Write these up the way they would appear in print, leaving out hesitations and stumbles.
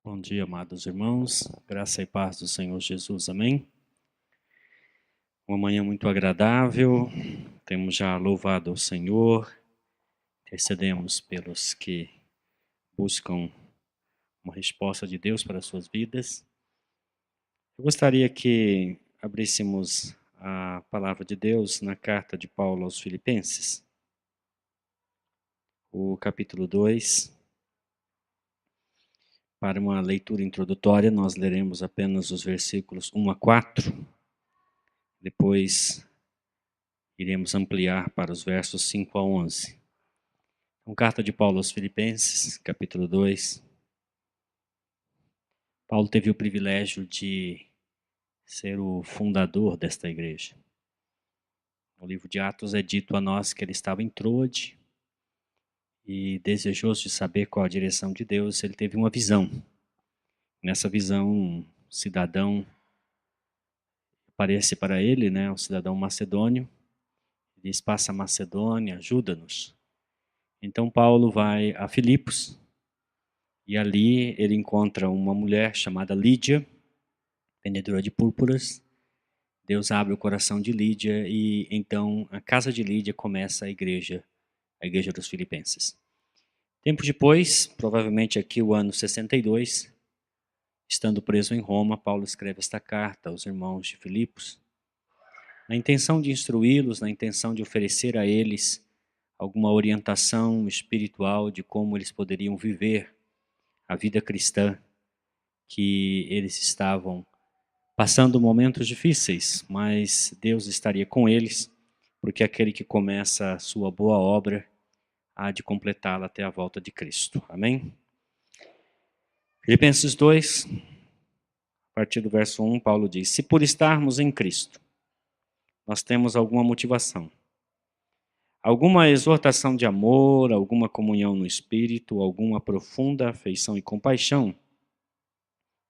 Bom dia, amados irmãos. Graça e paz do Senhor Jesus. Amém? Uma manhã muito agradável. Temos já louvado o Senhor. Intercedemos pelos que buscam uma resposta de Deus para as suas vidas. Eu gostaria que abríssemos a palavra de Deus na carta de Paulo aos Filipenses, o capítulo 2. Para uma leitura introdutória, nós leremos apenas os versículos 1 a 4. Depois, iremos ampliar para os versos 5 a 11. Então, carta de Paulo aos Filipenses, capítulo 2. Paulo teve o privilégio de ser o fundador desta igreja. No livro de Atos é dito a nós que ele estava em Troade e, desejoso de saber qual a direção de Deus, ele teve uma visão. Nessa visão, um cidadão aparece para ele, um cidadão macedônio. Ele diz: passa a Macedônia, ajuda-nos. Então Paulo vai a Filipos e ali ele encontra uma mulher chamada Lídia, vendedora de púrpuras. Deus abre o coração de Lídia e então a casa de Lídia começa a igreja dos Filipenses. Tempo depois, provavelmente aqui o ano 62, estando preso em Roma, Paulo escreve esta carta aos irmãos de Filipos, na intenção de instruí-los, na intenção de oferecer a eles alguma orientação espiritual de como eles poderiam viver a vida cristã, que eles estavam passando momentos difíceis, mas Deus estaria com eles, porque aquele que começa a sua boa obra há de completá-la até a volta de Cristo. Amém? Filipenses 2, a partir do verso 1, Paulo diz: se por estarmos em Cristo, nós temos alguma motivação, alguma exortação de amor, alguma comunhão no Espírito, alguma profunda afeição e compaixão,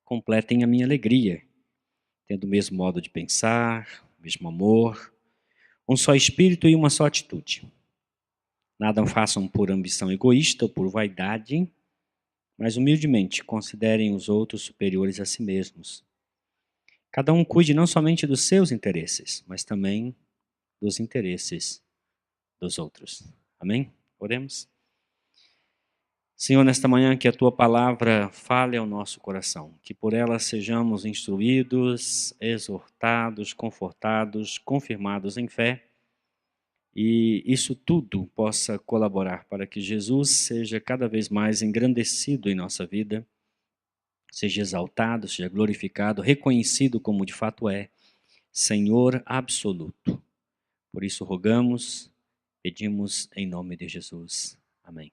completem a minha alegria, tendo o mesmo modo de pensar, o mesmo amor, um só espírito e uma só atitude. Nada façam por ambição egoísta ou por vaidade, mas humildemente considerem os outros superiores a si mesmos. Cada um cuide não somente dos seus interesses, mas também dos interesses dos outros. Amém? Oremos. Senhor, nesta manhã que a Tua palavra fale ao nosso coração, que por ela sejamos instruídos, exortados, confortados, confirmados em fé, e isso tudo possa colaborar para que Jesus seja cada vez mais engrandecido em nossa vida, seja exaltado, seja glorificado, reconhecido como de fato é, Senhor absoluto. Por isso rogamos, pedimos em nome de Jesus. Amém.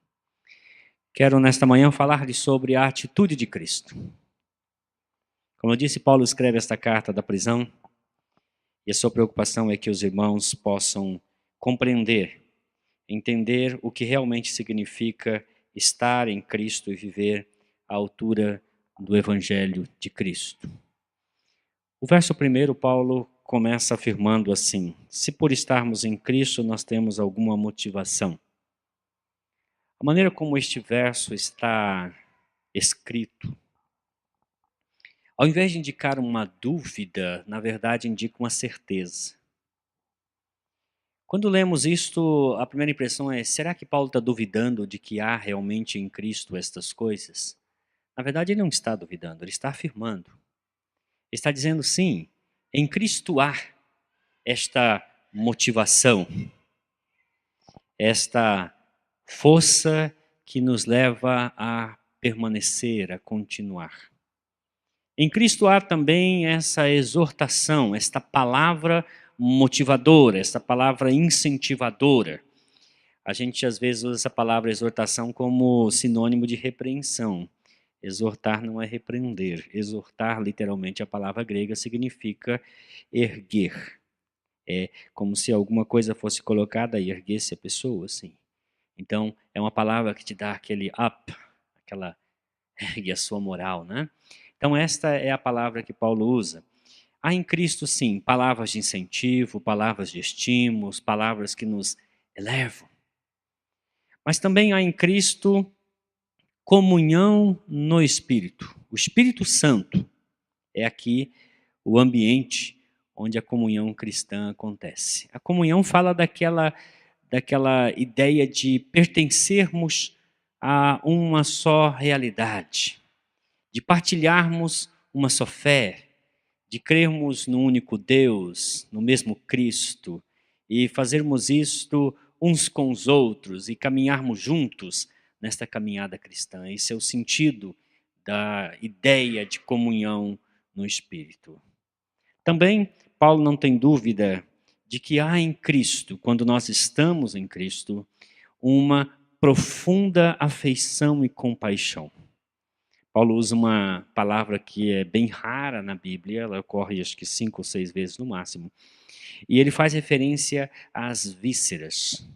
Quero nesta manhã falar-lhe sobre a atitude de Cristo. Como eu disse, Paulo escreve esta carta da prisão e a sua preocupação é que os irmãos possam compreender, entender o que realmente significa estar em Cristo e viver à altura do Evangelho de Cristo. O verso 1, Paulo começa afirmando assim: se por estarmos em Cristo nós temos alguma motivação. A maneira como este verso está escrito, ao invés de indicar uma dúvida, na verdade indica uma certeza. Quando lemos isto, a primeira impressão é: será que Paulo está duvidando de que há realmente em Cristo estas coisas? Na verdade, ele não está duvidando, ele está afirmando. Ele está dizendo sim, em Cristo há esta motivação, esta força que nos leva a permanecer, a continuar. Em Cristo há também essa exortação, esta palavra motivadora, esta palavra incentivadora. A gente às vezes usa essa palavra exortação como sinônimo de repreensão. Exortar não é repreender. Exortar, literalmente, a palavra grega significa erguer. É como se alguma coisa fosse colocada e erguesse a pessoa, assim. Então, é uma palavra que te dá aquele up, aquela ergue a sua moral, né? Então, esta é a palavra que Paulo usa. Há em Cristo, sim, palavras de incentivo, palavras de estímulo, palavras que nos elevam. Mas também há em Cristo comunhão no Espírito. O Espírito Santo é aqui o ambiente onde a comunhão cristã acontece. A comunhão fala daquela ideia de pertencermos a uma só realidade, de partilharmos uma só fé, de crermos no único Deus, no mesmo Cristo, e fazermos isto uns com os outros e caminharmos juntos nesta caminhada cristã. Esse é o sentido da ideia de comunhão no Espírito. Também, Paulo não tem dúvida de que há em Cristo, quando nós estamos em Cristo, uma profunda afeição e compaixão. Paulo usa uma palavra que é bem rara na Bíblia, ela ocorre acho que 5 ou 6 vezes no máximo, e ele faz referência às vísceras,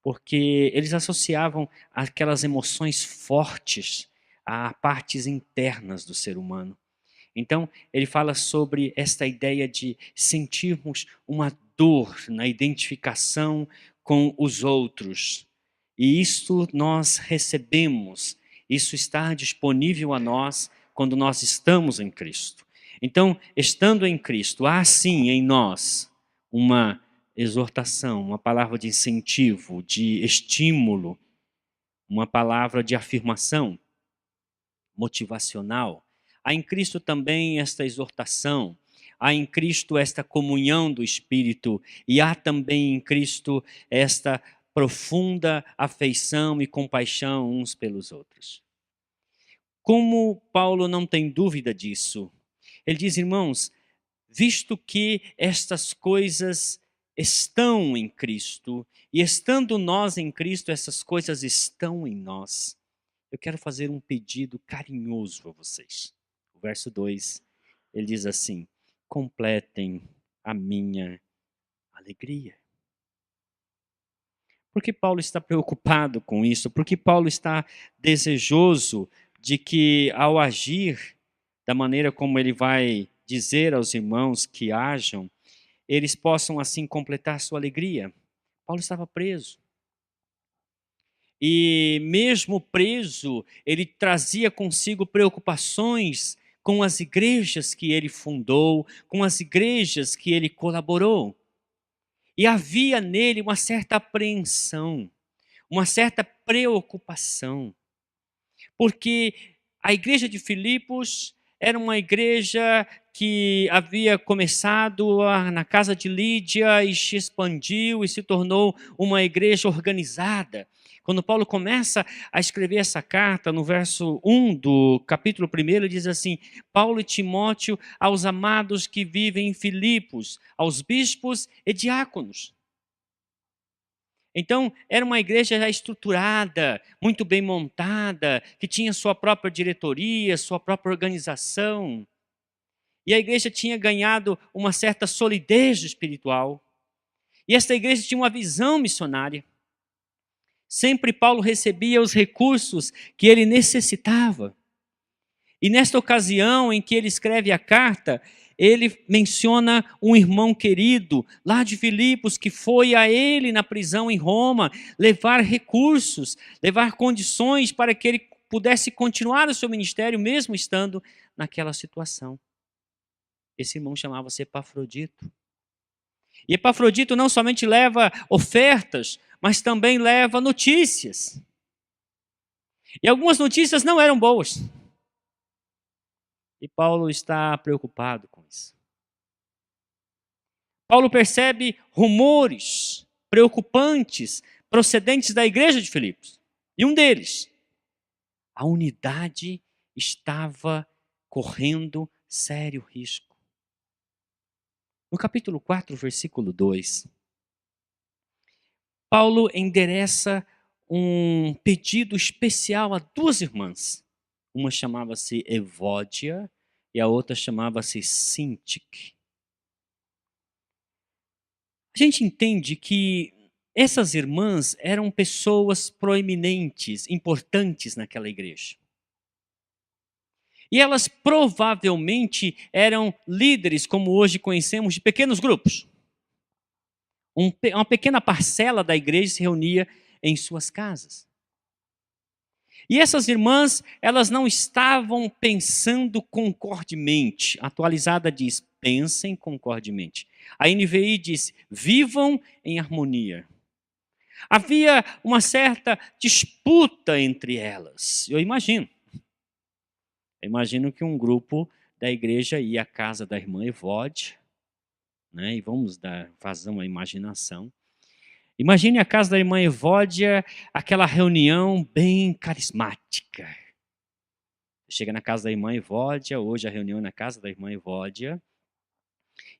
porque eles associavam aquelas emoções fortes a partes internas do ser humano. Então, ele fala sobre esta ideia de sentirmos uma dor na identificação com os outros. E isto nós recebemos, isso está disponível a nós quando nós estamos em Cristo. Então, estando em Cristo, há sim em nós uma exortação, uma palavra de incentivo, de estímulo, uma palavra de afirmação motivacional. Há em Cristo também esta exortação, há em Cristo esta comunhão do Espírito e há também em Cristo esta profunda afeição e compaixão uns pelos outros. Como Paulo não tem dúvida disso, ele diz, irmãos, visto que estas coisas estão em Cristo e estando nós em Cristo, essas coisas estão em nós, eu quero fazer um pedido carinhoso a vocês. O verso 2, ele diz assim, completem a minha alegria. Por que Paulo está preocupado com isso? Porque Paulo está desejoso de que ao agir da maneira como ele vai dizer aos irmãos que hajam, eles possam assim completar sua alegria. Paulo estava preso. E mesmo preso, ele trazia consigo preocupações com as igrejas que ele fundou, com as igrejas que ele colaborou. E havia nele uma certa apreensão, uma certa preocupação, porque a igreja de Filipos era uma igreja que havia começado na casa de Lídia e se expandiu e se tornou uma igreja organizada. Quando Paulo começa a escrever essa carta, no verso 1 do capítulo 1, ele diz assim, Paulo e Timóteo aos amados que vivem em Filipos, aos bispos e diáconos. Então, era uma igreja já estruturada, muito bem montada, que tinha sua própria diretoria, sua própria organização. E a igreja tinha ganhado uma certa solidez espiritual. E esta igreja tinha uma visão missionária. Sempre Paulo recebia os recursos que ele necessitava. E nesta ocasião em que ele escreve a carta, ele menciona um irmão querido lá de Filipos que foi a ele na prisão em Roma levar recursos, levar condições para que ele pudesse continuar o seu ministério mesmo estando naquela situação. Esse irmão chamava-se Epafrodito. E Epafrodito não somente leva ofertas, mas também leva notícias. E algumas notícias não eram boas. E Paulo está preocupado com isso. Paulo percebe rumores preocupantes procedentes da igreja de Filipos. E um deles, a unidade estava correndo sério risco. No capítulo 4, versículo 2, Paulo endereça um pedido especial a duas irmãs. Uma chamava-se Evódia e a outra chamava-se Sintique. A gente entende que essas irmãs eram pessoas proeminentes, importantes naquela igreja. E elas provavelmente eram líderes, como hoje conhecemos, de pequenos grupos. Uma pequena parcela da igreja se reunia em suas casas. E essas irmãs, elas não estavam pensando concordemente. A atualizada diz, pensem concordemente. A NVI diz, vivam em harmonia. Havia uma certa disputa entre elas. Eu imagino. Eu imagino que um grupo da igreja ia à casa da irmã Evódia, né? E vamos dar vazão à imaginação. Imagine a casa da irmã Evódia, aquela reunião bem carismática. Chega na casa da irmã Evódia, hoje a reunião é na casa da irmã Evódia,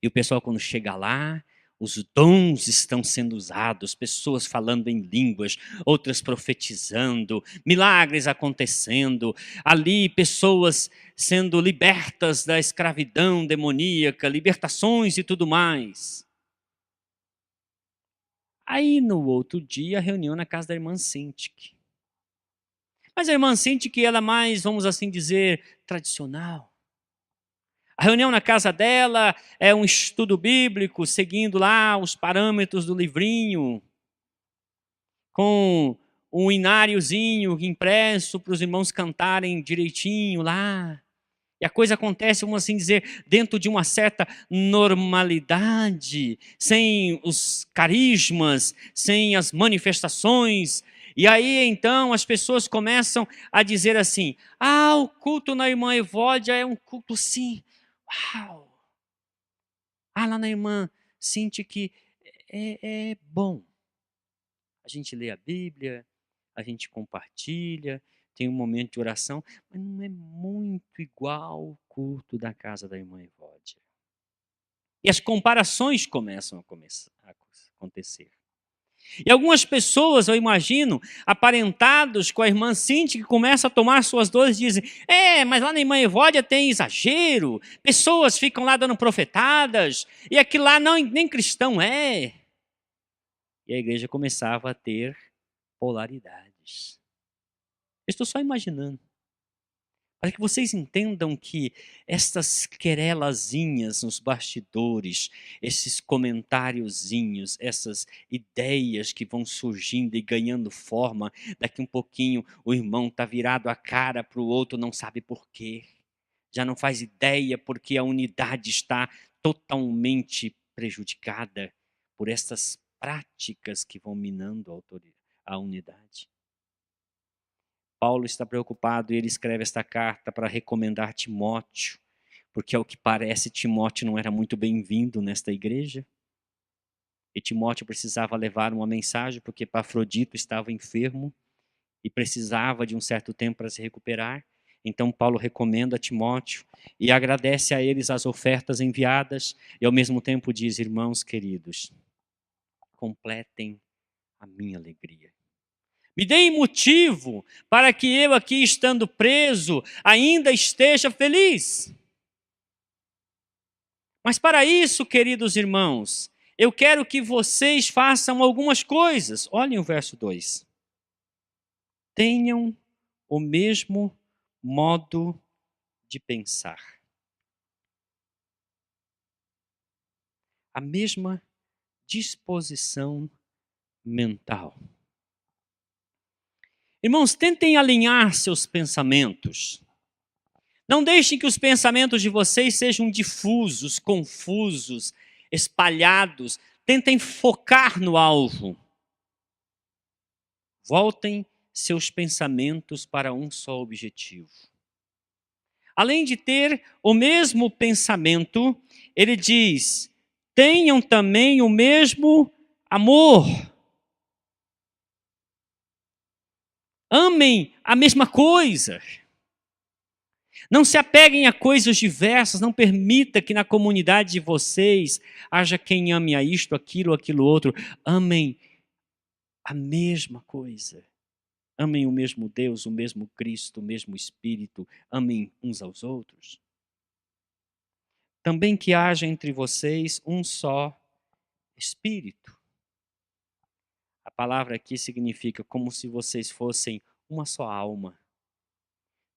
e o pessoal quando chega lá, os dons estão sendo usados, pessoas falando em línguas, outras profetizando, milagres acontecendo, ali pessoas sendo libertas da escravidão demoníaca, libertações e tudo mais. Aí no outro dia, a reunião na casa da irmã Sintik. Mas a irmã Sintik, ela é mais, vamos assim dizer, tradicional. A reunião na casa dela é um estudo bíblico, seguindo lá os parâmetros do livrinho, com um ináriozinho impresso para os irmãos cantarem direitinho lá. E a coisa acontece, vamos assim dizer, dentro de uma certa normalidade, sem os carismas, sem as manifestações. E aí, então, as pessoas começam a dizer assim, o culto na irmã Evódia é um culto sim. Uau! Lá na irmã sente que é bom. A gente lê a Bíblia, a gente compartilha, tem um momento de oração, mas não é muito igual o culto da casa da irmã Evódia. E as comparações começam a acontecer. E algumas pessoas, eu imagino, aparentados com a irmã Cintia, que começam a tomar suas dores e dizem, mas lá na irmã Evódia tem exagero, pessoas ficam lá dando profetadas, e aquilo lá nem cristão é. E a igreja começava a ter polaridades. Eu estou só imaginando. Para que vocês entendam que estas querelazinhas nos bastidores, esses comentáriozinhos, essas ideias que vão surgindo e ganhando forma, daqui um pouquinho o irmão está virado a cara para o outro, não sabe por quê. Já não faz ideia porque a unidade está totalmente prejudicada por estas práticas que vão minando a unidade. Paulo está preocupado e ele escreve esta carta para recomendar Timóteo, porque ao que parece Timóteo não era muito bem-vindo nesta igreja. E Timóteo precisava levar uma mensagem porque Epafrodito estava enfermo e precisava de um certo tempo para se recuperar. Então Paulo recomenda a Timóteo e agradece a eles as ofertas enviadas e ao mesmo tempo diz, irmãos queridos, completem a minha alegria. Me deem motivo para que eu aqui, estando preso, ainda esteja feliz. Mas para isso, queridos irmãos, eu quero que vocês façam algumas coisas. Olhem o verso 2. Tenham o mesmo modo de pensar. A mesma disposição mental. Irmãos, tentem alinhar seus pensamentos. Não deixem que os pensamentos de vocês sejam difusos, confusos, espalhados. Tentem focar no alvo. Voltem seus pensamentos para um só objetivo. Além de ter o mesmo pensamento, ele diz, tenham também o mesmo amor. Amem a mesma coisa. Não se apeguem a coisas diversas, não permita que na comunidade de vocês haja quem ame a isto, aquilo, aquilo outro. Amem a mesma coisa. Amem o mesmo Deus, o mesmo Cristo, o mesmo Espírito. Amem uns aos outros. Também que haja entre vocês um só Espírito. A palavra aqui significa como se vocês fossem uma só alma.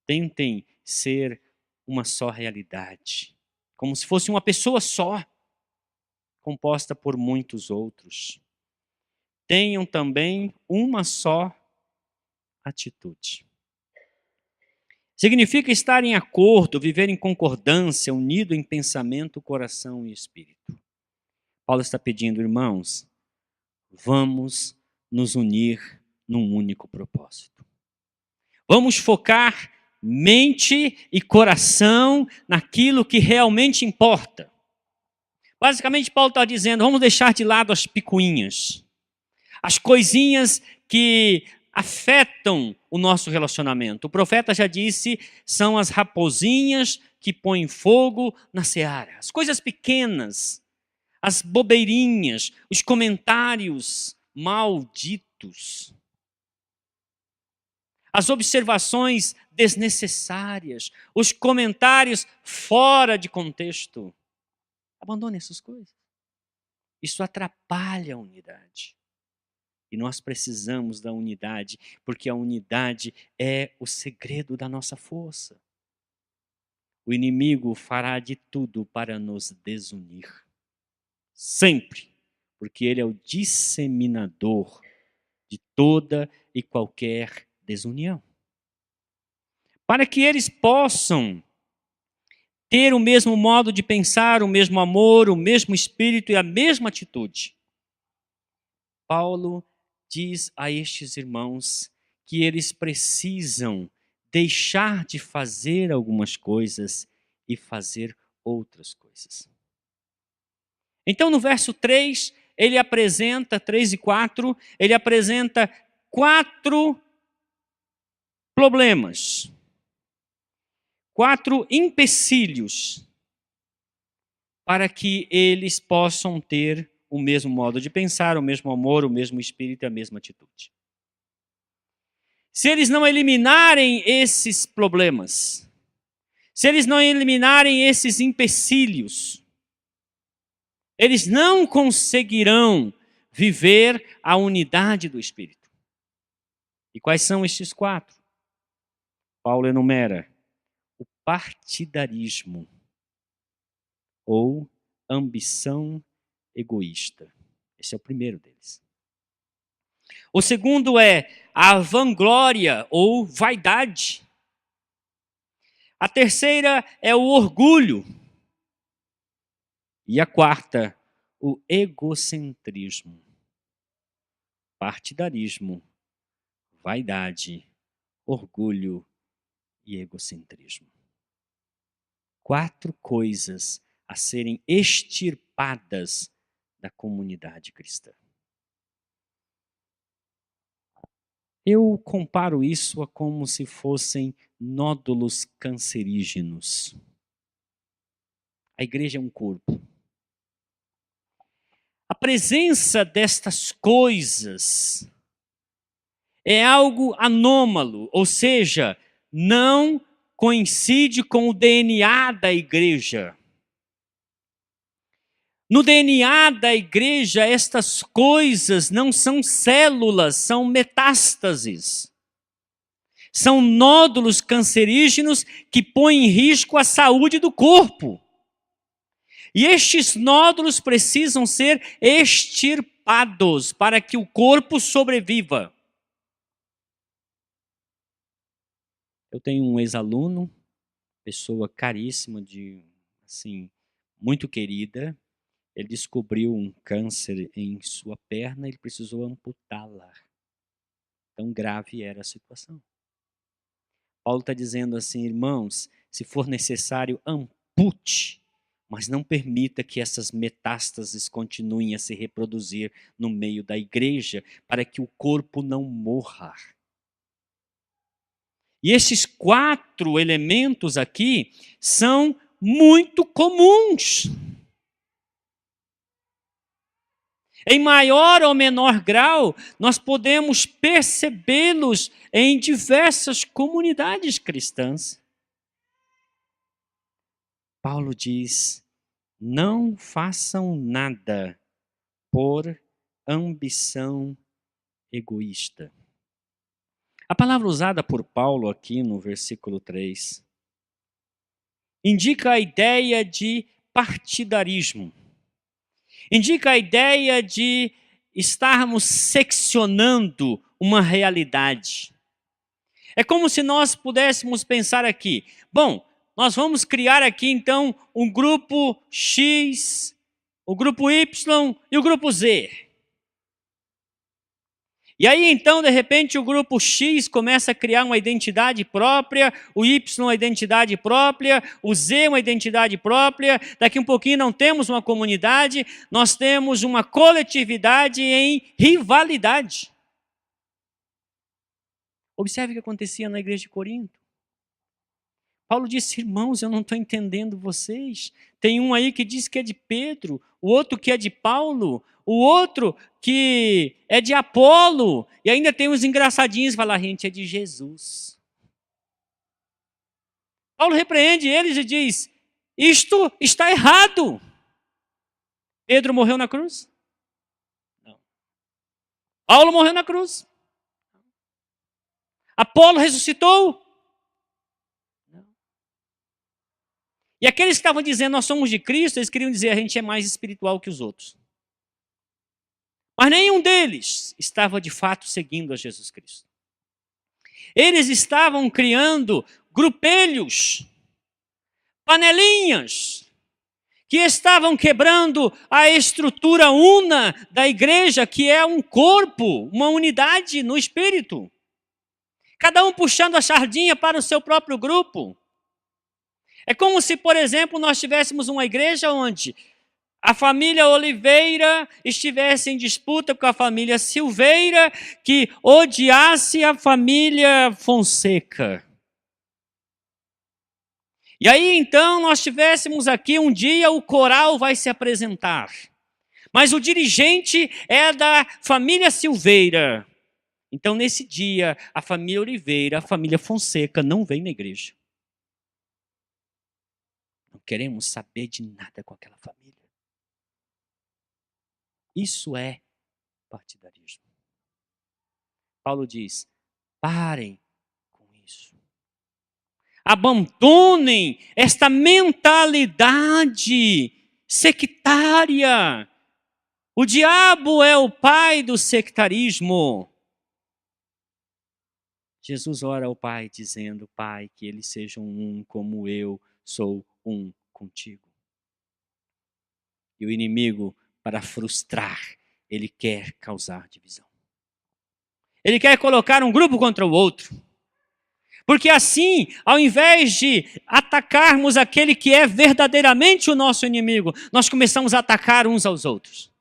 Tentem ser uma só realidade. Como se fosse uma pessoa só, composta por muitos outros. Tenham também uma só atitude. Significa estar em acordo, viver em concordância, unido em pensamento, coração e espírito. Paulo está pedindo, irmãos, vamos nos unir num único propósito. Vamos focar mente e coração naquilo que realmente importa. Basicamente, Paulo está dizendo, vamos deixar de lado as picuinhas, as coisinhas que afetam o nosso relacionamento. O profeta já disse, são as raposinhas que põem fogo na seara. As coisas pequenas, as bobeirinhas, os comentários malditos, as observações desnecessárias, os comentários fora de contexto. Abandone essas coisas. Isso atrapalha a unidade. E nós precisamos da unidade, porque a unidade é o segredo da nossa força. O inimigo fará de tudo para nos desunir. Sempre. Porque ele é o disseminador de toda e qualquer desunião. Para que eles possam ter o mesmo modo de pensar, o mesmo amor, o mesmo espírito e a mesma atitude. Paulo diz a estes irmãos que eles precisam deixar de fazer algumas coisas e fazer outras coisas. Então, no verso 3, ele apresenta, 3 e 4, ele apresenta 4 problemas, 4 empecilhos para que eles possam ter o mesmo modo de pensar, o mesmo amor, o mesmo espírito e a mesma atitude. Se eles não eliminarem esses problemas, se eles não eliminarem esses empecilhos, eles não conseguirão viver a unidade do espírito. E quais são estes 4? Paulo enumera o partidarismo ou ambição egoísta. Esse é o primeiro deles. O segundo é a vanglória ou vaidade. A terceira é o orgulho. E a quarta, o egocentrismo. Partidarismo, vaidade, orgulho e egocentrismo. 4 coisas a serem extirpadas da comunidade cristã. Eu comparo isso a como se fossem nódulos cancerígenos. A igreja é um corpo. A presença destas coisas é algo anômalo, ou seja, não coincide com o DNA da igreja. No DNA da igreja, estas coisas não são células, são metástases. São nódulos cancerígenos que põem em risco a saúde do corpo. E estes nódulos precisam ser extirpados para que o corpo sobreviva. Eu tenho um ex-aluno, pessoa caríssima, muito querida. Ele descobriu um câncer em sua perna e ele precisou amputá-la. Tão grave era a situação. Paulo está dizendo assim, irmãos, se for necessário, ampute, mas não permita que essas metástases continuem a se reproduzir no meio da igreja, para que o corpo não morra. E esses 4 elementos aqui são muito comuns. Em maior ou menor grau, nós podemos percebê-los em diversas comunidades cristãs. Paulo diz, não façam nada por ambição egoísta. A palavra usada por Paulo aqui no versículo 3 indica a ideia de partidarismo. Indica a ideia de estarmos seccionando uma realidade. É como se nós pudéssemos pensar aqui, bom, nós vamos criar aqui então um grupo X, o grupo Y e o grupo Z. E aí então, de repente, o grupo X começa a criar uma identidade própria, o Y uma identidade própria, o Z uma identidade própria. Daqui um pouquinho não temos uma comunidade, nós temos uma coletividade em rivalidade. Observe o que acontecia na igreja de Corinto. Paulo disse, irmãos, eu não estou entendendo vocês. Tem um aí que diz que é de Pedro, o outro que é de Paulo, o outro que é de Apolo, e ainda tem uns engraçadinhos que falam, a gente é de Jesus. Paulo repreende eles e diz, isto está errado. Pedro morreu na cruz? Não. Paulo morreu na cruz? Apolo ressuscitou? Não. E aqueles que estavam dizendo, nós somos de Cristo, eles queriam dizer, a gente é mais espiritual que os outros. Mas nenhum deles estava de fato seguindo a Jesus Cristo. Eles estavam criando grupelhos, panelinhas, que estavam quebrando a estrutura una da igreja, que é um corpo, uma unidade no espírito. Cada um puxando a sardinha para o seu próprio grupo. É como se, por exemplo, nós tivéssemos uma igreja onde a família Oliveira estivesse em disputa com a família Silveira, que odiasse a família Fonseca. E aí então nós tivéssemos aqui um dia o coral vai se apresentar. Mas o dirigente é da família Silveira. Então nesse dia a família Oliveira, a família Fonseca não vem na igreja. Não queremos saber de nada com aquela família. Isso é partidarismo. Paulo diz, parem com isso. Abandonem esta mentalidade sectária. O diabo é o pai do sectarismo. Jesus ora ao Pai dizendo, Pai, que eles sejam um como eu sou um contigo. E o inimigo, para frustrar, ele quer causar divisão. Ele quer colocar um grupo contra o outro. Porque assim, ao invés de atacarmos aquele que é verdadeiramente o nosso inimigo, nós começamos a atacar uns aos outros.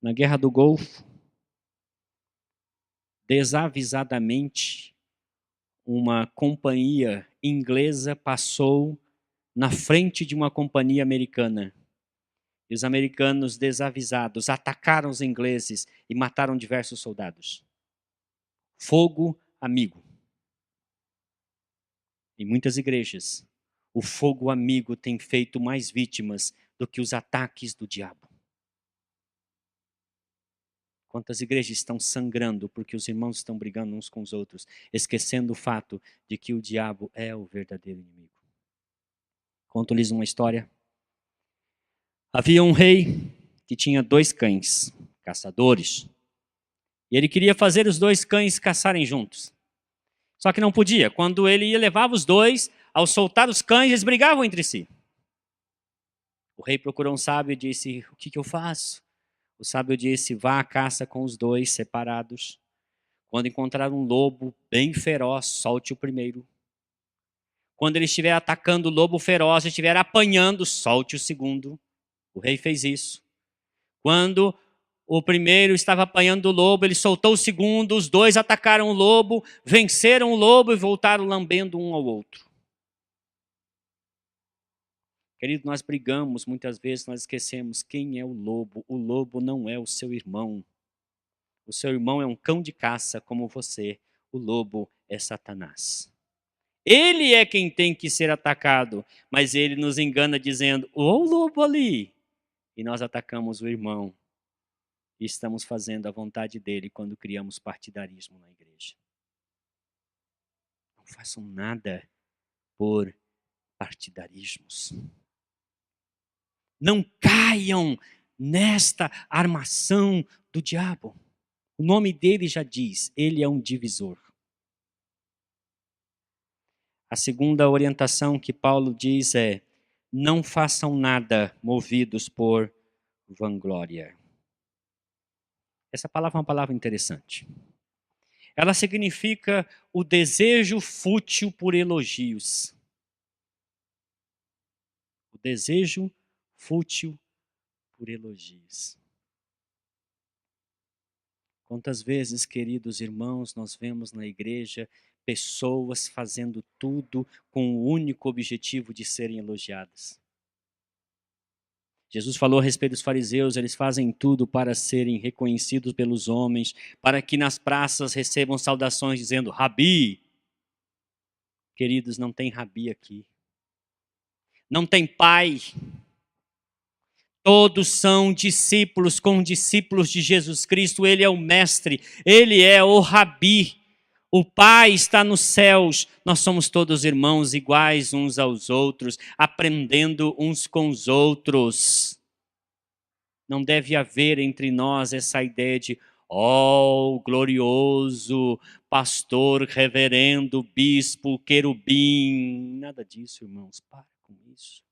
Na Guerra do Golfo, desavisadamente, uma companhia inglesa passou na frente de uma companhia americana. E os americanos, desavisados, atacaram os ingleses e mataram diversos soldados. Fogo amigo. Em muitas igrejas, o fogo amigo tem feito mais vítimas do que os ataques do diabo. Quantas igrejas estão sangrando porque os irmãos estão brigando uns com os outros, esquecendo o fato de que o diabo é o verdadeiro inimigo. Conto-lhes uma história. Havia um rei que tinha 2 cães, caçadores. E ele queria fazer os 2 cães caçarem juntos. Só que não podia. Quando ele ia levava os 2, ao soltar os cães, eles brigavam entre si. O rei procurou um sábio e disse, o que eu faço? O sábio disse, vá à caça com os 2 separados. Quando encontrar um lobo bem feroz, solte o primeiro. Quando ele estiver atacando o lobo feroz, estiver apanhando, solte o segundo. O rei fez isso. Quando o primeiro estava apanhando o lobo, ele soltou o segundo, os 2 atacaram o lobo, venceram o lobo e voltaram lambendo um ao outro. Querido, nós brigamos, muitas vezes nós esquecemos quem é o lobo. O lobo não é o seu irmão. O seu irmão é um cão de caça como você. O lobo é Satanás. Ele é quem tem que ser atacado, mas ele nos engana dizendo, ó o lobo ali. E nós atacamos o irmão. E estamos fazendo a vontade dele quando criamos partidarismo na igreja. Não façam nada por partidarismos. Não caiam nesta armação do diabo. O nome dele já diz, ele é um divisor. A segunda orientação que Paulo diz é: não façam nada movidos por vanglória. Essa palavra é uma palavra interessante. Ela significa o desejo fútil por elogios. O desejo fútil por elogios. Quantas vezes, queridos irmãos, nós vemos na igreja pessoas fazendo tudo com o único objetivo de serem elogiadas. Jesus falou a respeito dos fariseus, eles fazem tudo para serem reconhecidos pelos homens, para que nas praças recebam saudações dizendo, Rabi. Queridos, não tem Rabi aqui. Não tem pai. Todos são discípulos, com discípulos de Jesus Cristo. Ele é o mestre, ele é o Rabi. O Pai está nos céus, nós somos todos irmãos iguais uns aos outros, aprendendo uns com os outros. Não deve haver entre nós essa ideia de, glorioso pastor, reverendo, bispo, querubim. Nada disso, irmãos, para com isso.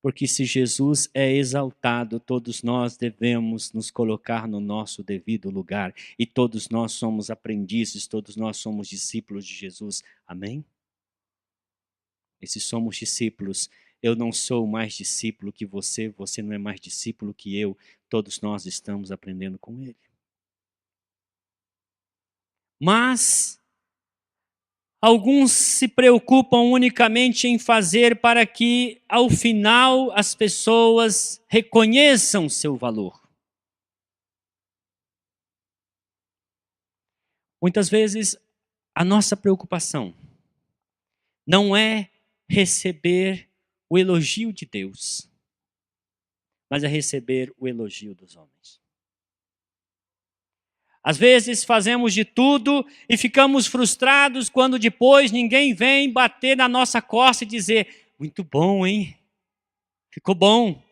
Porque se Jesus é exaltado, todos nós devemos nos colocar no nosso devido lugar. E todos nós somos aprendizes, todos nós somos discípulos de Jesus. Amém? E se somos discípulos, eu não sou mais discípulo que você, você não é mais discípulo que eu. Todos nós estamos aprendendo com Ele. Mas alguns se preocupam unicamente em fazer para que, ao final, as pessoas reconheçam seu valor. Muitas vezes, a nossa preocupação não é receber o elogio de Deus, mas é receber o elogio dos homens. Às vezes fazemos de tudo e ficamos frustrados quando depois ninguém vem bater na nossa costa e dizer, muito bom, hein? Ficou bom.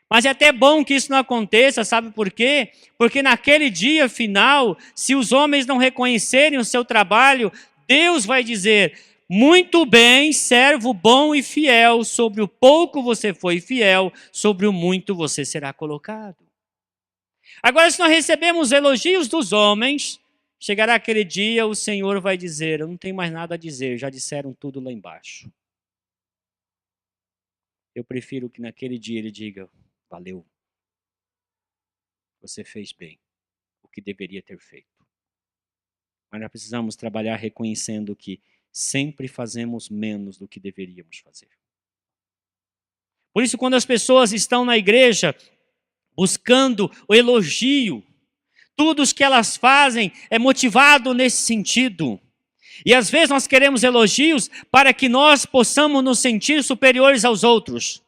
Mas é até bom que isso não aconteça, sabe por quê? Porque naquele dia final, se os homens não reconhecerem o seu trabalho, Deus vai dizer, muito bem, servo bom e fiel, sobre o pouco você foi fiel, sobre o muito você será colocado. Agora, se nós recebemos elogios dos homens, chegará aquele dia, o Senhor vai dizer, eu não tenho mais nada a dizer, já disseram tudo lá embaixo. Eu prefiro que naquele dia ele diga, valeu, você fez bem, o que deveria ter feito. Mas nós precisamos trabalhar reconhecendo que sempre fazemos menos do que deveríamos fazer. Por isso, quando as pessoas estão na igreja buscando o elogio, tudo o que elas fazem é motivado nesse sentido. E às vezes nós queremos elogios para que nós possamos nos sentir superiores aos outros.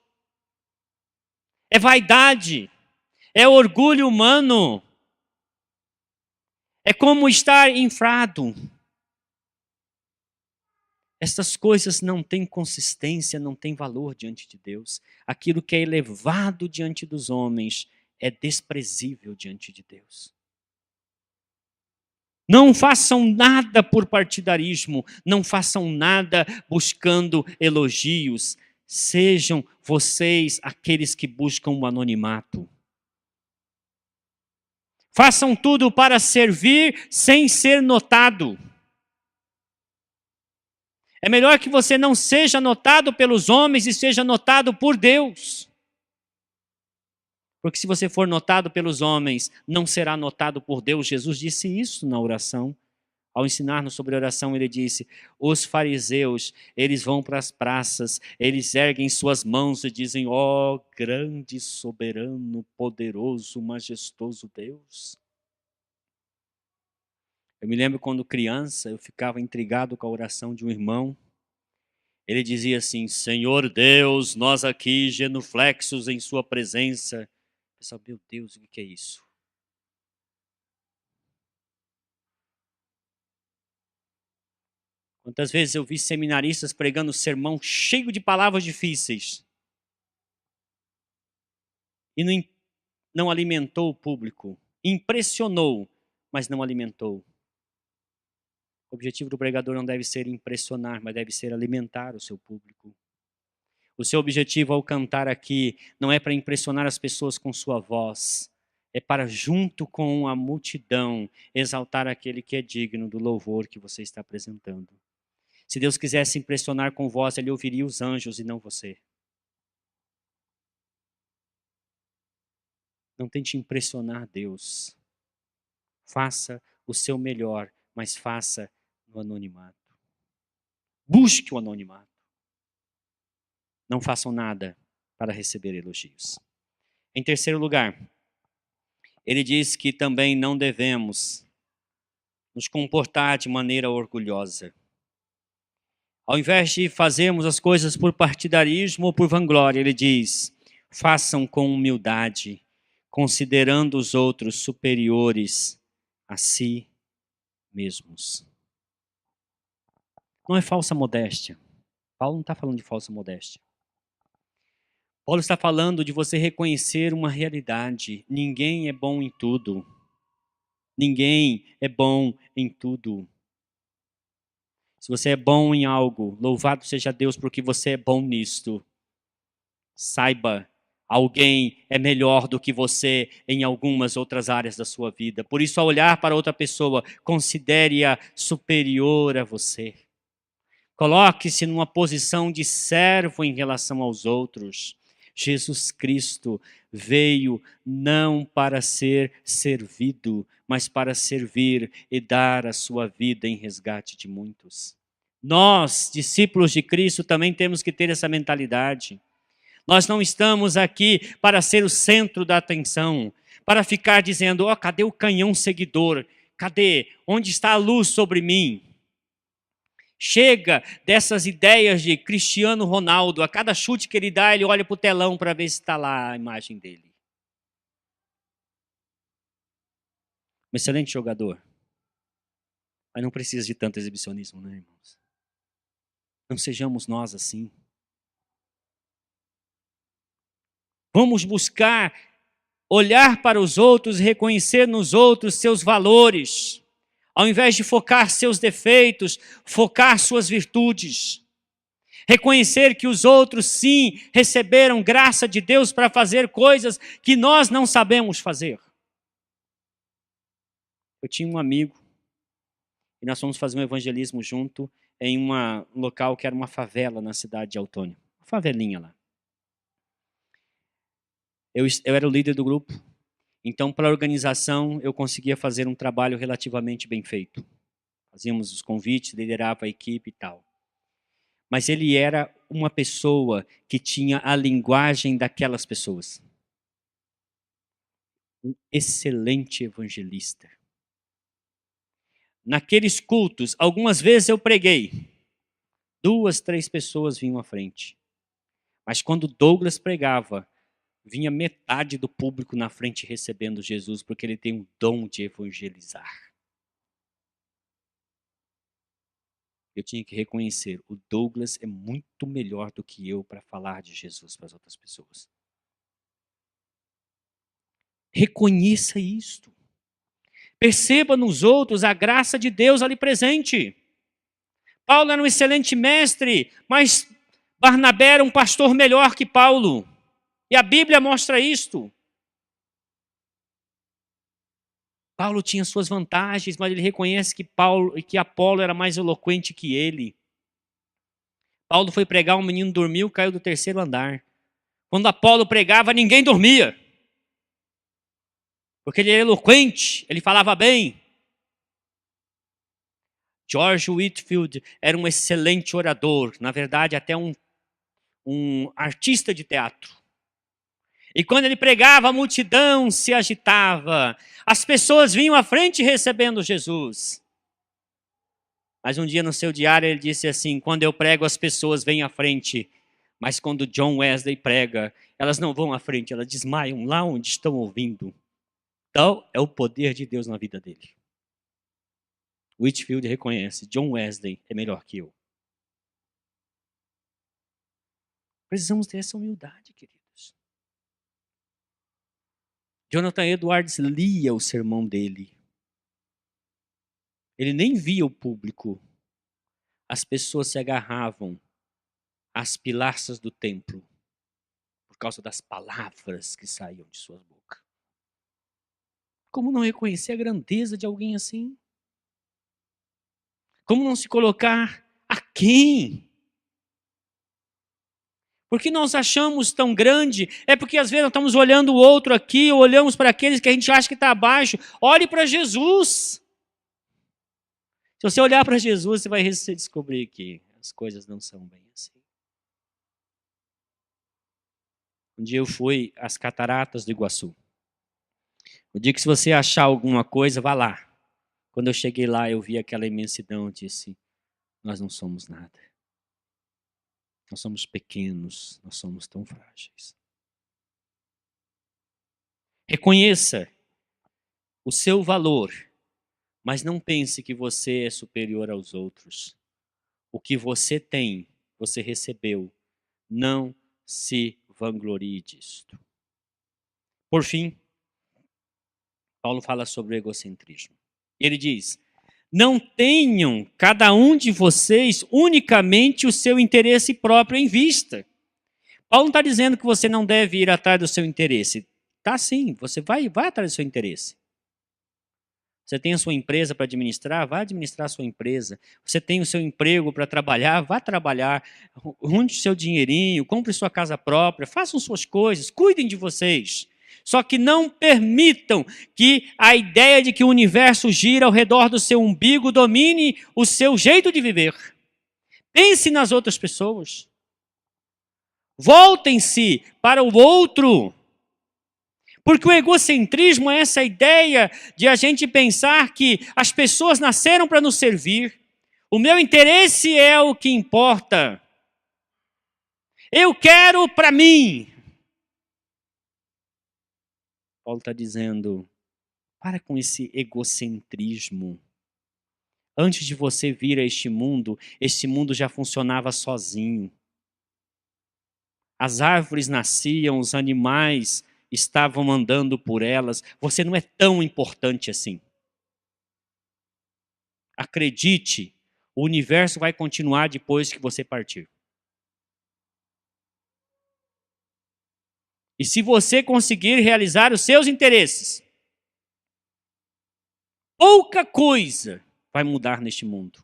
É vaidade, é orgulho humano, é como estar infrado. Essas coisas não têm consistência, não têm valor diante de Deus. Aquilo que é elevado diante dos homens é desprezível diante de Deus. Não façam nada por partidarismo, não façam nada buscando elogios. Sejam vocês aqueles que buscam o anonimato. Façam tudo para servir sem ser notado. É melhor que você não seja notado pelos homens e seja notado por Deus. Porque se você for notado pelos homens, não será notado por Deus. Jesus disse isso na oração. Ao ensinar-nos sobre oração, ele disse, os fariseus, eles vão para as praças, eles erguem suas mãos e dizem, ó grande, soberano, poderoso, majestoso Deus. Eu me lembro quando criança, eu ficava intrigado com a oração de um irmão. Ele dizia assim, Senhor Deus, nós aqui genuflexos em sua presença. Eu pensava, meu Deus, o que é isso? Quantas vezes eu vi seminaristas pregando sermão cheio de palavras difíceis. E não alimentou o público. Impressionou, mas não alimentou. O objetivo do pregador não deve ser impressionar, mas deve ser alimentar o seu público. O seu objetivo ao cantar aqui não é para impressionar as pessoas com sua voz, é para, junto com a multidão, exaltar aquele que é digno do louvor que você está apresentando. Se Deus quisesse impressionar com voz, Ele ouviria os anjos e não você. Não tente impressionar Deus. Faça o seu melhor, mas faça no anonimato. Busque o anonimato. Não façam nada para receber elogios. Em terceiro lugar, ele diz que também não devemos nos comportar de maneira orgulhosa. Ao invés de fazermos as coisas por partidarismo ou por vanglória, ele diz, façam com humildade, considerando os outros superiores a si mesmos. Não é falsa modéstia. Paulo não está falando de falsa modéstia. Paulo está falando de você reconhecer uma realidade. Ninguém é bom em tudo. Ninguém é bom em tudo. Se você é bom em algo, louvado seja Deus porque você é bom nisto. Saiba, alguém é melhor do que você em algumas outras áreas da sua vida. Por isso, ao olhar para outra pessoa, considere-a superior a você. Coloque-se numa posição de servo em relação aos outros. Jesus Cristo veio não para ser servido, mas para servir e dar a sua vida em resgate de muitos. Nós, discípulos de Cristo, também temos que ter essa mentalidade. Nós não estamos aqui para ser o centro da atenção, para ficar dizendo, cadê o canhão seguidor? Cadê? Onde está a luz sobre mim? Chega dessas ideias de Cristiano Ronaldo. A cada chute que ele dá, ele olha para o telão para ver se está lá a imagem dele. Um excelente jogador. Mas não precisa de tanto exibicionismo, né, irmãos? Não sejamos nós assim. Vamos buscar olhar para os outros e reconhecer nos outros seus valores. Ao invés de focar seus defeitos, focar suas virtudes. Reconhecer que os outros, sim, receberam graça de Deus para fazer coisas que nós não sabemos fazer. Eu tinha um amigo, e nós fomos fazer um evangelismo junto em um local que era uma favela na cidade de Autônia. Uma favelinha lá. Eu era o líder do grupo, então para a organização eu conseguia fazer um trabalho relativamente bem feito. Fazíamos os convites, liderava a equipe e tal. Mas ele era uma pessoa que tinha a linguagem daquelas pessoas. Um excelente evangelista. Naqueles cultos, algumas vezes eu preguei. 2, 3 pessoas vinham à frente. Mas quando Douglas pregava, vinha metade do público na frente recebendo Jesus, porque ele tem o dom de evangelizar. Eu tinha que reconhecer, o Douglas é muito melhor do que eu para falar de Jesus para as outras pessoas. Reconheça isto. Perceba nos outros a graça de Deus ali presente. Paulo era um excelente mestre, mas Barnabé era um pastor melhor que Paulo. E a Bíblia mostra isto. Paulo tinha suas vantagens, mas ele reconhece que Apolo era mais eloquente que ele. Paulo foi pregar, um menino dormiu, caiu do 3º andar. Quando Apolo pregava, ninguém dormia. Porque ele era eloquente, ele falava bem. George Whitefield era um excelente orador, na verdade até um artista de teatro. E quando ele pregava, a multidão se agitava. As pessoas vinham à frente recebendo Jesus. Mas um dia no seu diário ele disse assim, quando eu prego as pessoas vêm à frente, mas quando John Wesley prega, elas não vão à frente, elas desmaiam lá onde estão ouvindo. Então é o poder de Deus na vida dele. Whitefield reconhece, John Wesley é melhor que eu. Precisamos ter essa humildade, queridos. Jonathan Edwards lia o sermão dele. Ele nem via o público. As pessoas se agarravam às pilastras do templo por causa das palavras que saíam de suas bocas. Como não reconhecer a grandeza de alguém assim? Como não se colocar aquém? Porque nós achamos tão grande, é porque às vezes nós estamos olhando o outro aqui, olhamos para aqueles que a gente acha que está abaixo. Olhe para Jesus. Se você olhar para Jesus, você vai descobrir que as coisas não são bem assim. Um dia eu fui às Cataratas do Iguaçu. O dia que se você achar alguma coisa, vá lá. Quando eu cheguei lá, eu vi aquela imensidão e disse, nós não somos nada. Nós somos pequenos, nós somos tão frágeis. Reconheça o seu valor, mas não pense que você é superior aos outros. O que você tem, você recebeu. Não se vanglorie disto. Por fim, Paulo fala sobre o egocentrismo. Ele diz, não tenham cada um de vocês unicamente o seu interesse próprio em vista. Paulo não está dizendo que você não deve ir atrás do seu interesse. Tá sim, você vai atrás do seu interesse. Você tem a sua empresa para administrar, vá administrar a sua empresa. Você tem o seu emprego para trabalhar, vá trabalhar. Junte o seu dinheirinho, compre sua casa própria, façam suas coisas, cuidem de vocês. Só que não permitam que a ideia de que o universo gira ao redor do seu umbigo domine o seu jeito de viver. Pense nas outras pessoas. Voltem-se para o outro. Porque o egocentrismo é essa ideia de a gente pensar que as pessoas nasceram para nos servir. O meu interesse é o que importa. Eu quero para mim. Paulo está dizendo, para com esse egocentrismo. Antes de você vir a este mundo já funcionava sozinho. As árvores nasciam, os animais estavam andando por elas. Você não é tão importante assim. Acredite, o universo vai continuar depois que você partir. E se você conseguir realizar os seus interesses, pouca coisa vai mudar neste mundo.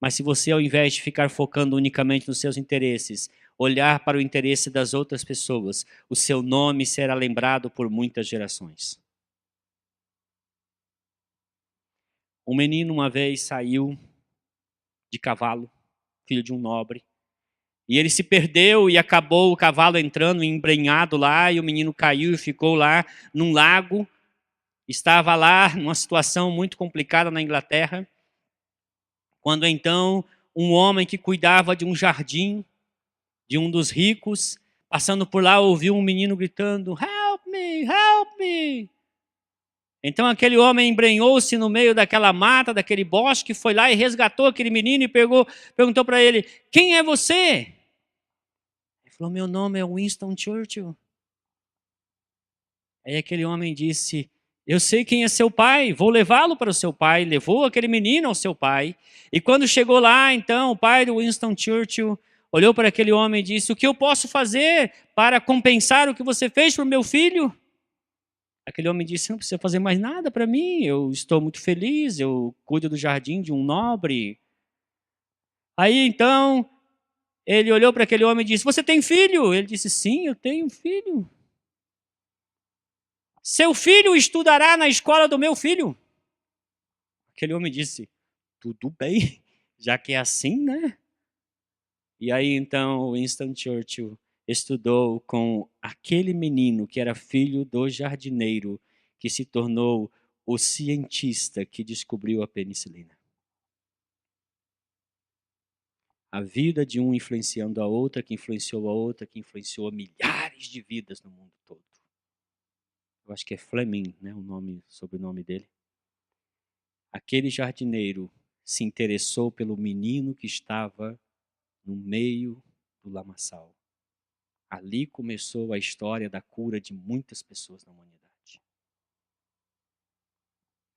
Mas se você, ao invés de ficar focando unicamente nos seus interesses, olhar para o interesse das outras pessoas, o seu nome será lembrado por muitas gerações. Um menino uma vez saiu de cavalo, filho de um nobre, e ele se perdeu e acabou o cavalo entrando embrenhado lá, e o menino caiu e ficou lá num lago. Estava lá numa situação muito complicada na Inglaterra, quando então um homem que cuidava de um jardim, de um dos ricos, passando por lá, ouviu um menino gritando, "Help me, help me!" Então aquele homem embrenhou-se no meio daquela mata, daquele bosque, foi lá e resgatou aquele menino e perguntou para ele, "Quem é você?" Ele falou, "Meu nome é Winston Churchill." Aí aquele homem disse, "Eu sei quem é seu pai, vou levá-lo para o seu pai." Levou aquele menino ao seu pai. E quando chegou lá, então, o pai do Winston Churchill olhou para aquele homem e disse, "O que eu posso fazer para compensar o que você fez para o meu filho?" Aquele homem disse, "Não precisa fazer mais nada para mim, eu estou muito feliz, eu cuido do jardim de um nobre." Aí então, ele olhou para aquele homem e disse, "Você tem filho?" Ele disse, "Sim, eu tenho um filho." "Seu filho estudará na escola do meu filho." Aquele homem disse, "Tudo bem, já que é assim, né?" E aí então Winston Churchill estudou com aquele menino que era filho do jardineiro, que se tornou o cientista que descobriu a penicilina. A vida de um influenciando a outra, que influenciou a outra, que influenciou milhares de vidas no mundo todo. Eu acho que é Fleming, né, o sobrenome dele. Aquele jardineiro se interessou pelo menino que estava no meio do lamaçal. Ali começou a história da cura de muitas pessoas na humanidade.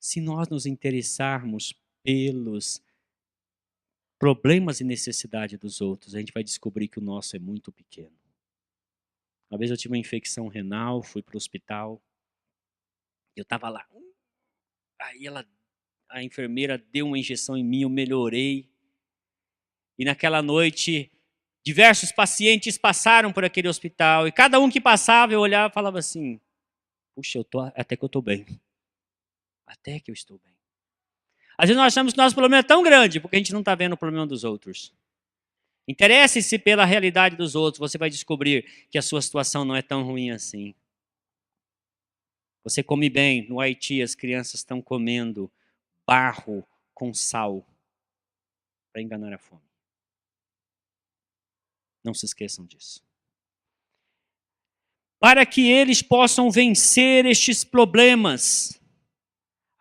Se nós nos interessarmos pelos problemas e necessidade dos outros, a gente vai descobrir que o nosso é muito pequeno. Uma vez eu tive uma infecção renal, fui para o hospital, eu estava lá, aí a enfermeira deu uma injeção em mim, eu melhorei, e naquela noite, diversos pacientes passaram por aquele hospital, e cada um que passava, eu olhava e falava assim, puxa, até que eu estou bem, até que eu estou bem. Às vezes nós achamos que o nosso problema é tão grande, porque a gente não está vendo o problema dos outros. Interesse-se pela realidade dos outros, você vai descobrir que a sua situação não é tão ruim assim. Você come bem, no Haiti as crianças estão comendo barro com sal para enganar a fome. Não se esqueçam disso. Para que eles possam vencer estes problemas,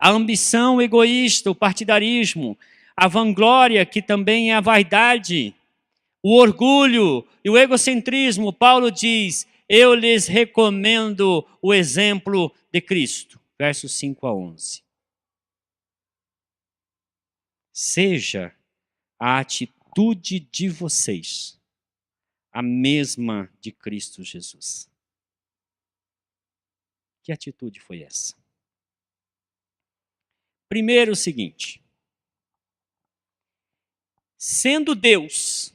a ambição egoísta, o partidarismo, a vanglória, que também é a vaidade, o orgulho e o egocentrismo, Paulo diz, eu lhes recomendo o exemplo de Cristo. Versos 5 a 11. Seja a atitude de vocês a mesma de Cristo Jesus. Que atitude foi essa? Primeiro o seguinte, sendo Deus,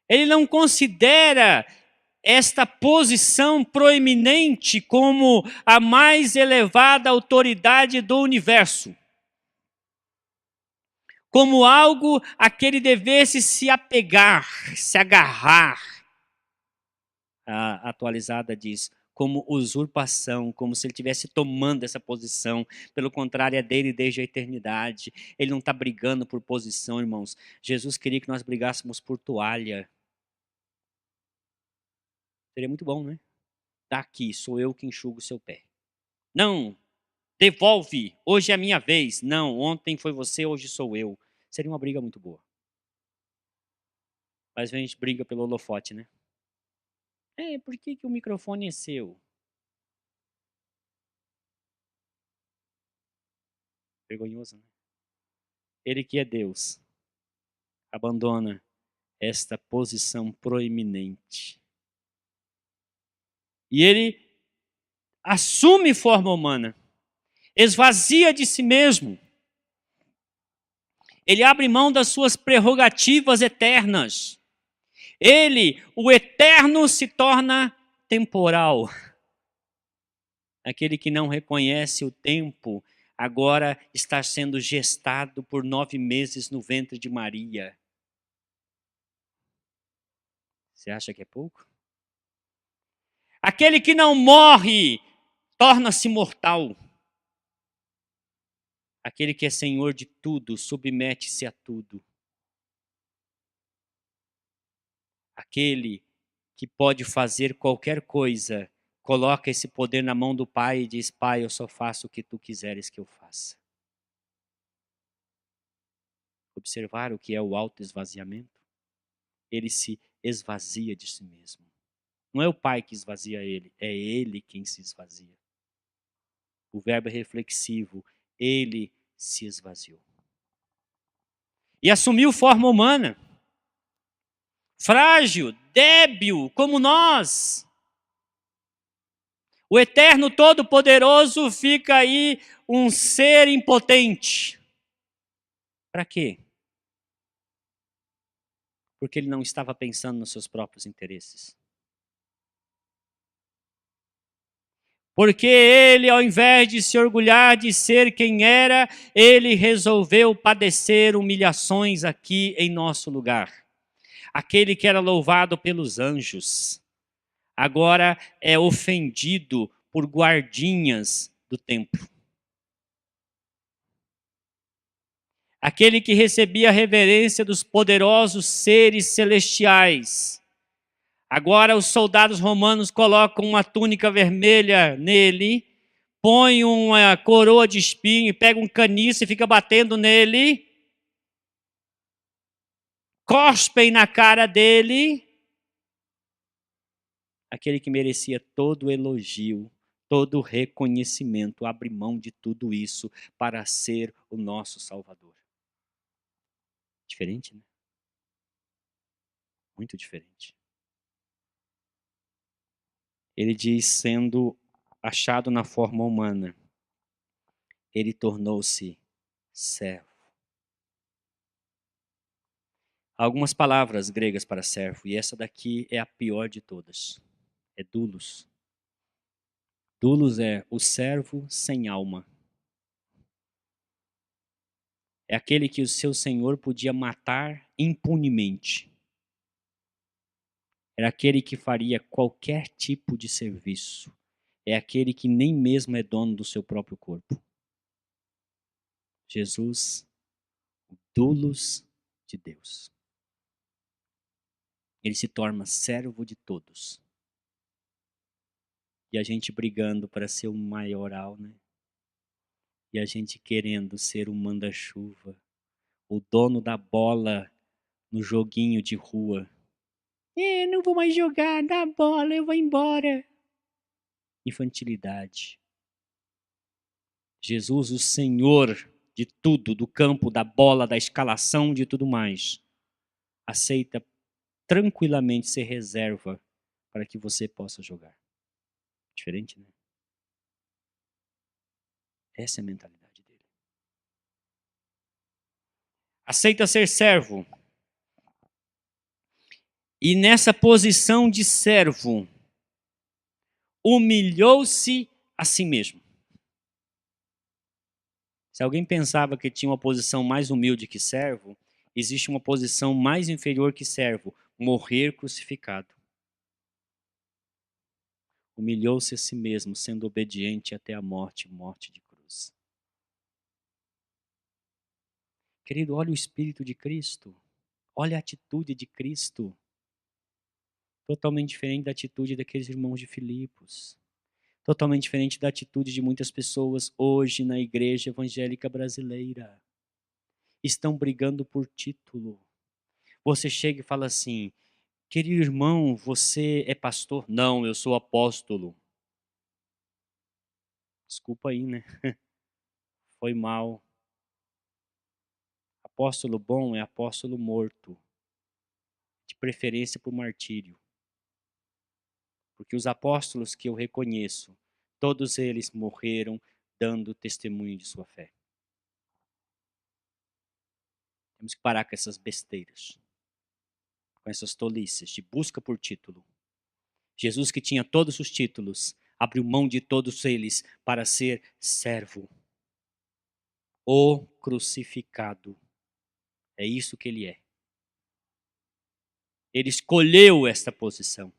ele não considera esta posição proeminente como a mais elevada autoridade do universo, como algo a que ele devesse se apegar, se agarrar. A atualizada diz, como usurpação, como se ele estivesse tomando essa posição. Pelo contrário, é dele desde a eternidade. Ele não está brigando por posição, irmãos. Jesus queria que nós brigássemos por toalha. Seria muito bom, né? Tá aqui, sou eu que enxugo o seu pé. Não, devolve, hoje é a minha vez. Não, ontem foi você, hoje sou eu. Seria uma briga muito boa. Mas a gente briga pelo holofote, né? Por que o microfone é seu? Vergonhoso, né? Ele que é Deus, abandona esta posição proeminente. E ele assume forma humana, esvazia de si mesmo. Ele abre mão das suas prerrogativas eternas. Ele, o eterno, se torna temporal. Aquele que não reconhece o tempo, agora está sendo gestado por 9 meses no ventre de Maria. Você acha que é pouco? Aquele que não morre, torna-se mortal. Aquele que é Senhor de tudo, submete-se a tudo. Aquele que pode fazer qualquer coisa, coloca esse poder na mão do Pai e diz, Pai, eu só faço o que tu quiseres que eu faça. Observar o que é o autoesvaziamento? Ele se esvazia de si mesmo. Não é o Pai que esvazia ele, é ele quem se esvazia. O verbo é reflexivo, ele se esvaziou. E assumiu forma humana. Frágil, débil, como nós. O Eterno Todo-Poderoso fica aí um ser impotente. Para quê? Porque ele não estava pensando nos seus próprios interesses. Porque ele, ao invés de se orgulhar de ser quem era, ele resolveu padecer humilhações aqui em nosso lugar. Aquele que era louvado pelos anjos, agora é ofendido por guardinhas do templo. Aquele que recebia a reverência dos poderosos seres celestiais, agora os soldados romanos colocam uma túnica vermelha nele, põem uma coroa de espinho, pegam um caniço e fica batendo nele, cospem na cara dele aquele que merecia todo elogio, todo reconhecimento, abre mão de tudo isso para ser o nosso Salvador. Diferente, né? Muito diferente. Ele diz, sendo achado na forma humana, ele tornou-se servo. Há algumas palavras gregas para servo, e essa daqui é a pior de todas. É doulos. Doulos é o servo sem alma. É aquele que o seu senhor podia matar impunemente. Era aquele que faria qualquer tipo de serviço. É aquele que nem mesmo é dono do seu próprio corpo. Jesus, o doulos de Deus. Ele se torna servo de todos. E a gente brigando para ser o maioral, né? E a gente querendo ser o manda-chuva, o dono da bola no joguinho de rua. Não vou mais jogar, dá a bola, eu vou embora. Infantilidade. Jesus, o Senhor de tudo, do campo, da bola, da escalação, de tudo mais, aceita tranquilamente ser reserva para que você possa jogar. Diferente, né? Essa é a mentalidade dele. Aceita ser servo. E nessa posição de servo, humilhou-se a si mesmo. Se alguém pensava que tinha uma posição mais humilde que servo, existe uma posição mais inferior que servo, morrer crucificado. Humilhou-se a si mesmo, sendo obediente até a morte, morte de cruz. Querido, olha o Espírito de Cristo. Olha a atitude de Cristo. Totalmente diferente da atitude daqueles irmãos de Filipos. Totalmente diferente da atitude de muitas pessoas hoje na igreja evangélica brasileira. Estão brigando por título. Você chega e fala assim, querido irmão, você é pastor? Não, eu sou apóstolo. Desculpa aí, né? Foi mal. Apóstolo bom é apóstolo morto. De preferência por martírio. Porque os apóstolos que eu reconheço, todos eles morreram dando testemunho de sua fé. Temos que parar com essas besteiras. Com essas tolices de busca por título. Jesus, que tinha todos os títulos, abriu mão de todos eles para ser servo. O crucificado. É isso que ele é. Ele escolheu esta posição.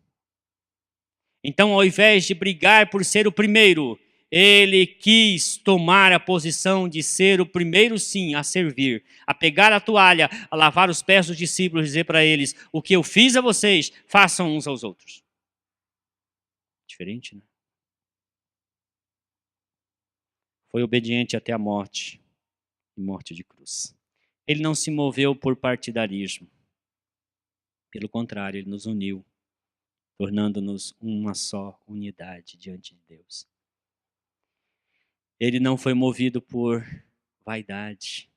Então, ao invés de brigar por ser o primeiro, ele quis tomar a posição de ser o primeiro, sim, a servir, a pegar a toalha, a lavar os pés dos discípulos e dizer para eles: o que eu fiz a vocês, façam uns aos outros. Diferente, né? Foi obediente até a morte, e morte de cruz. Ele não se moveu por partidarismo. Pelo contrário, ele nos uniu, tornando-nos uma só unidade diante de Deus. Ele não foi movido por vaidade.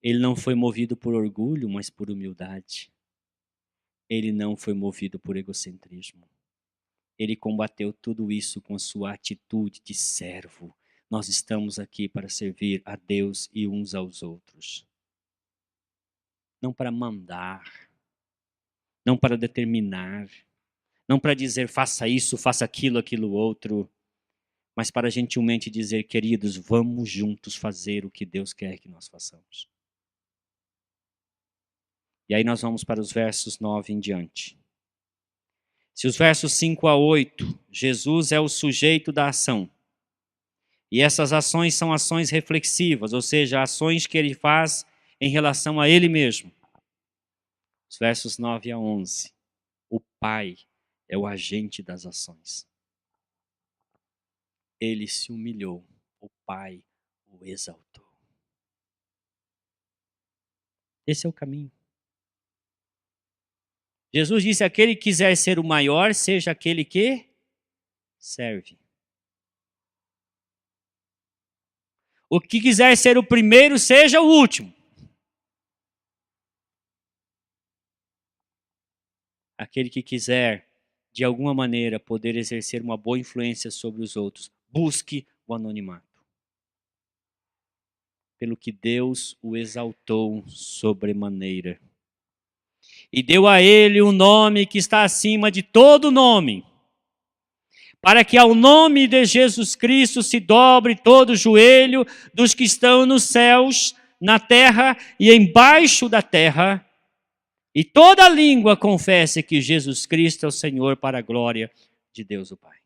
Ele não foi movido por orgulho, mas por humildade. Ele não foi movido por egocentrismo. Ele combateu tudo isso com sua atitude de servo. Nós estamos aqui para servir a Deus e uns aos outros. Não para mandar, não para determinar, não para dizer faça isso, faça aquilo, aquilo outro, mas para gentilmente dizer, queridos, vamos juntos fazer o que Deus quer que nós façamos. E aí nós vamos para os versos 9 em diante. Se os versos 5 a 8, Jesus é o sujeito da ação. E essas ações são ações reflexivas, ou seja, ações que ele faz em relação a ele mesmo. Os versos 9 a 11. O Pai é o agente das ações. Ele se humilhou, o Pai o exaltou. Esse é o caminho. Jesus disse: aquele que quiser ser o maior, seja aquele que serve. O que quiser ser o primeiro, seja o último. Aquele que quiser, de alguma maneira, poder exercer uma boa influência sobre os outros, busque o anonimato. Pelo que Deus o exaltou sobremaneira. E deu a ele um nome que está acima de todo nome, para que ao nome de Jesus Cristo se dobre todo o joelho dos que estão nos céus, na terra e embaixo da terra, e toda língua confesse que Jesus Cristo é o Senhor, para a glória de Deus o Pai.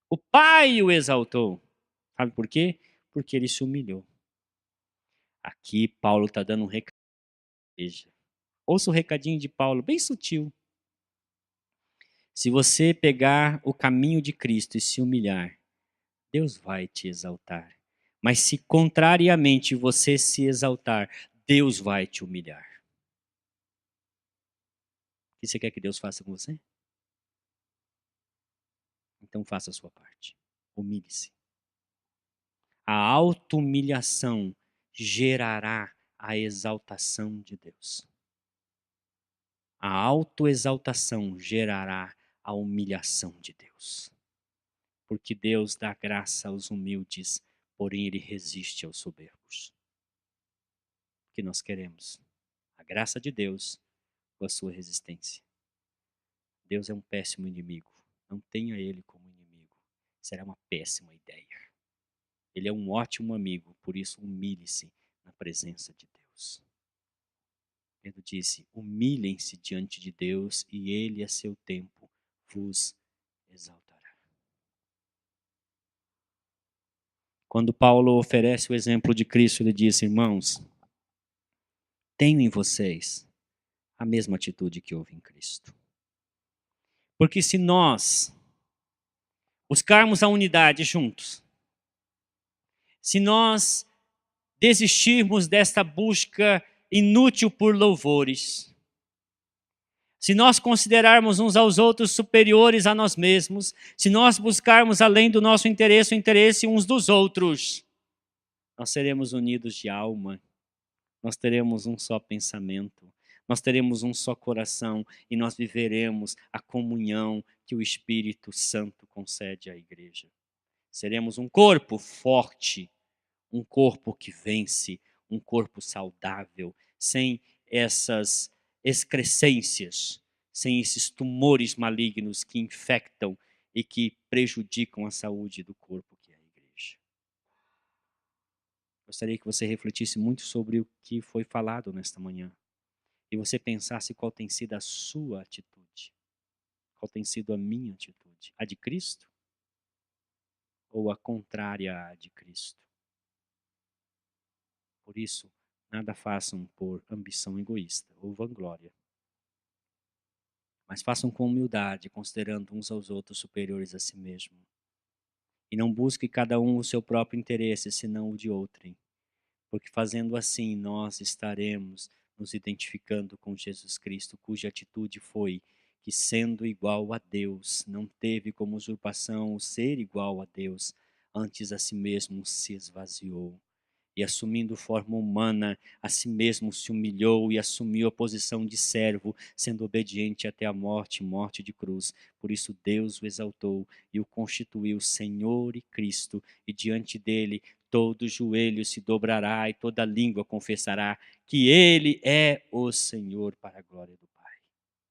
O Pai o exaltou. Sabe por quê? Porque ele se humilhou. Aqui Paulo está dando um recado. Ouça o recadinho de Paulo, bem sutil. Se você pegar o caminho de Cristo e se humilhar, Deus vai te exaltar. Mas se contrariamente você se exaltar, Deus vai te humilhar. O que você quer que Deus faça com você? Então faça a sua parte. Humilhe-se. A auto-humilhação gerará a exaltação de Deus. A autoexaltação gerará a humilhação de Deus. Porque Deus dá graça aos humildes, porém Ele resiste aos soberbos. O que nós queremos? A graça de Deus com a sua resistência. Deus é um péssimo inimigo. Não tenha Ele como inimigo. Será uma péssima ideia. Ele é um ótimo amigo, por isso humilhe-se na presença de Deus. Pedro disse: humilhem-se diante de Deus e Ele, a seu tempo, vos exaltará. Quando Paulo oferece o exemplo de Cristo, ele diz: irmãos, tenham em vocês a mesma atitude que houve em Cristo. Porque se nós buscarmos a unidade juntos, se nós desistirmos desta busca inútil por louvores, se nós considerarmos uns aos outros superiores a nós mesmos, se nós buscarmos além do nosso interesse o interesse uns dos outros, nós seremos unidos de alma, nós teremos um só pensamento, nós teremos um só coração e nós viveremos a comunhão que o Espírito Santo concede à igreja. Seremos um corpo forte, um corpo que vence, um corpo saudável, sem essas excrescências, sem esses tumores malignos que infectam e que prejudicam a saúde do corpo que é a igreja. Gostaria que você refletisse muito sobre o que foi falado nesta manhã e você pensasse qual tem sido a sua atitude, qual tem sido a minha atitude, a de Cristo ou a contrária à de Cristo. Por isso, nada façam por ambição egoísta ou vanglória, mas façam com humildade, considerando uns aos outros superiores a si mesmo. E não busque cada um o seu próprio interesse, senão o de outrem, porque fazendo assim nós estaremos nos identificando com Jesus Cristo, cuja atitude foi que, sendo igual a Deus, não teve como usurpação o ser igual a Deus, antes a si mesmo se esvaziou. E assumindo forma humana, a si mesmo se humilhou e assumiu a posição de servo, sendo obediente até a morte, morte de cruz. Por isso Deus o exaltou e o constituiu Senhor e Cristo, e diante dele todo joelho se dobrará e toda língua confessará que ele é o Senhor, para a glória do Pai.